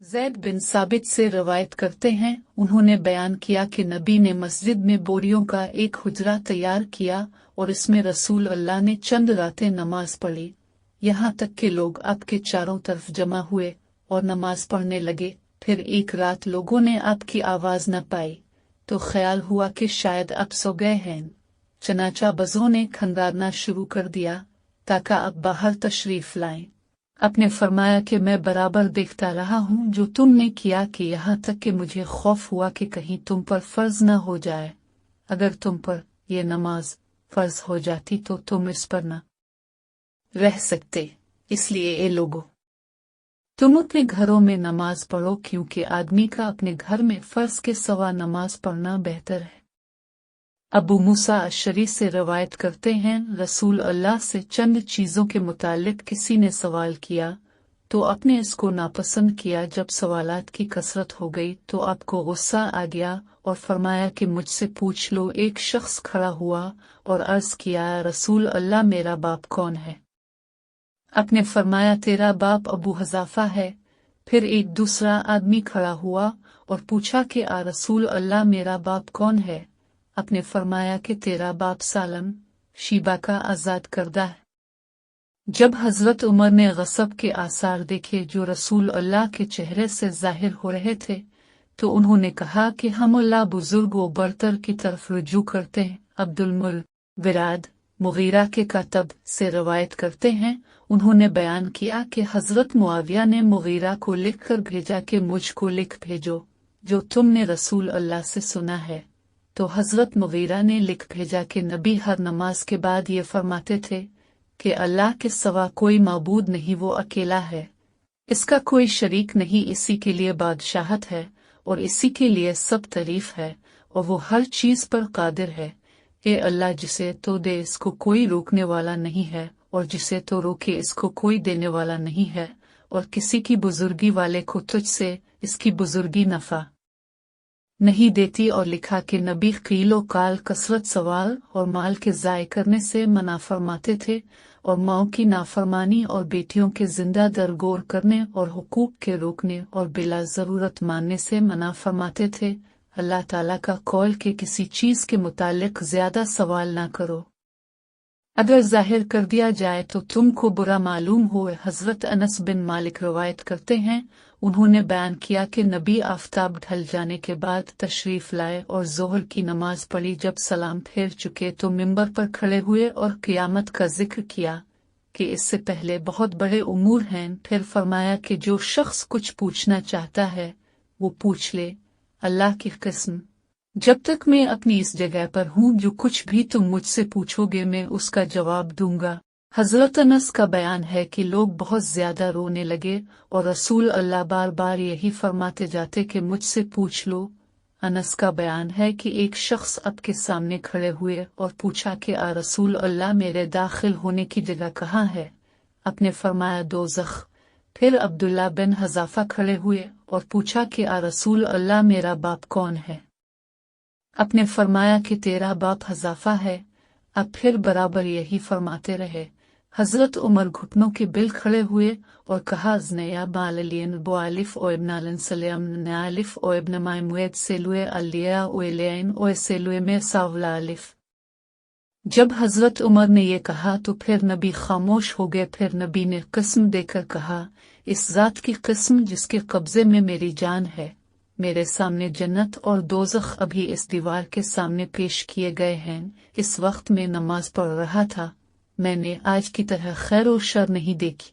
ज़ैद बिन साबित से रवायत करते हैं, उन्होंने बयान किया कि नबी ने मस्जिद में बोरियों का एक हुजरा तैयार किया और इसमें रसूल अल्लाह ने चंद रातें नमाज पढ़ी, यहाँ तक कि लोग आपके चारों तरफ जमा हुए और नमाज पढ़ने लगे। फिर एक रात लोगों ने आपकी आवाज़ न पाई तो ख्याल हुआ कि शायद आप सो गए हैं। चनाचा बज़ों ने खंगारना शुरू कर दिया ताकि आप बाहर तशरीफ लाएं। आपने फरमाया कि मैं बराबर देखता रहा हूँ जो तुमने किया कि यहाँ तक कि मुझे खौफ हुआ कि कहीं तुम पर फर्ज न हो जाए। अगर तुम पर यह नमाज फर्ज हो जाती तो तुम इस पर न रह सकते। इसलिए ए लोगों, तुम अपने घरों में नमाज पढ़ो, क्योंकि आदमी का अपने घर में फर्ज के सिवा नमाज पढ़ना बेहतर है। अबू मूसा अशरी से रवायत करते हैं, रसूल अल्लाह से चंद चीज़ों के मुतालिक किसी ने सवाल किया तो आपने इसको नापसंद किया। जब सवालात की कसरत हो गई तो आपको गुस्सा आ गया और फरमाया कि मुझसे पूछ लो। एक शख्स खड़ा हुआ और अर्ज किया, रसूल अल्लाह, मेरा बाप कौन है? आपने फरमाया, तेरा बाप अबू हज़ाफा है। फिर एक दूसरा आदमी खड़ा हुआ और पूछा कि आ रसूल अल्लाह, मेरा बाप कौन है? आपने फरमाया कि तेरा बाप सालम शीबा का आज़ाद करदा है। जब हज़रत उमर ने गसब के आसार देखे जो रसूल अल्लाह के चेहरे से जाहिर हो रहे थे तो उन्होंने कहा कि हम अल्लाह बुजुर्ग व बरतर की तरफ रुजू करते हैं। अब्दुल मुल विराद मुगीरा के कातब से रवायत करते हैं, उन्होंने बयान किया कि हज़रत मुआविया ने मुगीरा को लिख कर भेजा कि मुझको लिख भेजो जो तुमने रसूल अल्लाह से सुना है। तो हज़रत मुगीरा ने लिख भेजा कि नबी हर नमाज के बाद ये फरमाते थे कि अल्लाह के सिवा कोई माबूद नहीं, वो अकेला है, इसका कोई शरीक नहीं, इसी के लिए बादशाहत है और इसी के लिए सब तारीफ है और वो हर चीज़ पर कादिर है। ए अल्लाह, जिसे तो दे इसको कोई रोकने वाला नहीं है और जिसे तो रोके इसको कोई देने वाला नहीं है, और किसी की बुजुर्गी वाले को तुझसे इसकी बुजुर्गी नफा नहीं देती। और लिखा कि नबी कीलो काल कसरत सवाल और माल के ज़ाय करने से मना फरमाते थे और माओ की नाफरमानी और बेटियों के जिंदा दरगोर करने और हुकूक के रोकने और बिला ज़रूरत मानने से मना फरमाते थे। अल्लाह ताला का कौल के किसी चीज़ के मुतालिक ज़्यादा सवाल ना करो, अगर जाहिर कर दिया जाए तो तुमको बुरा मालूम हो। हज़रत अनस बिन मालिक रवायत करते हैं, उन्होंने बयान किया कि नबी आफताब ढल जाने के बाद तशरीफ लाए और जोहर की नमाज पढ़ी। जब सलाम फेर चुके तो मिंबर पर खड़े हुए और क़ियामत का जिक्र किया कि इससे पहले बहुत बड़े उमूर हैं। फिर फरमाया कि जो शख्स कुछ पूछना चाहता है वो पूछ ले। अल्लाह की कसम, जब तक मैं अपनी इस जगह पर हूँ, जो कुछ भी तुम मुझसे पूछोगे मैं उसका जवाब दूंगा। हज़रत अनस का बयान है कि लोग बहुत ज्यादा रोने लगे और रसूल अल्लाह बार बार यही फरमाते जाते कि मुझसे पूछ लो। अनस का बयान है कि एक शख्स आपके सामने खड़े हुए और पूछा कि आ रसूल अल्लाह, मेरे दाखिल होने की जगह कहाँ है? आपने फरमाया दोज़ख। फिर अब्दुल्ला बिन हज़ाफा खड़े हुए और पूछा कि आ रसूल अल्लाह, मेरा बाप कौन है? आपने फरमाया कि तेरा बाप हज़ाफा है। अब फिर बराबर यही फरमाते रहे। हज़रत उमर घुटनों के बिल खड़े हुए और कहा, ज़नया बालियन बोआलिफ ओ इब्न अलसलम नालिफ ओ इब्न मायमुद सेलुए अलिया ओ इलेन ओ सेलुए में सावला अलिफ। जब हज़रत उमर ने ये कहा तो फिर नबी खामोश हो गए। फिर नबी ने कसम देकर कहा, इस ज़ात की कसम जिसके कब्ज़े में मेरी जान है, मेरे सामने जन्नत और दोज़ख अभी इस दीवार के सामने पेश किए गए हैं। इस वक्त में नमाज पढ़ रहा था, मैंने आज की तरह खैर और शर नहीं देखी।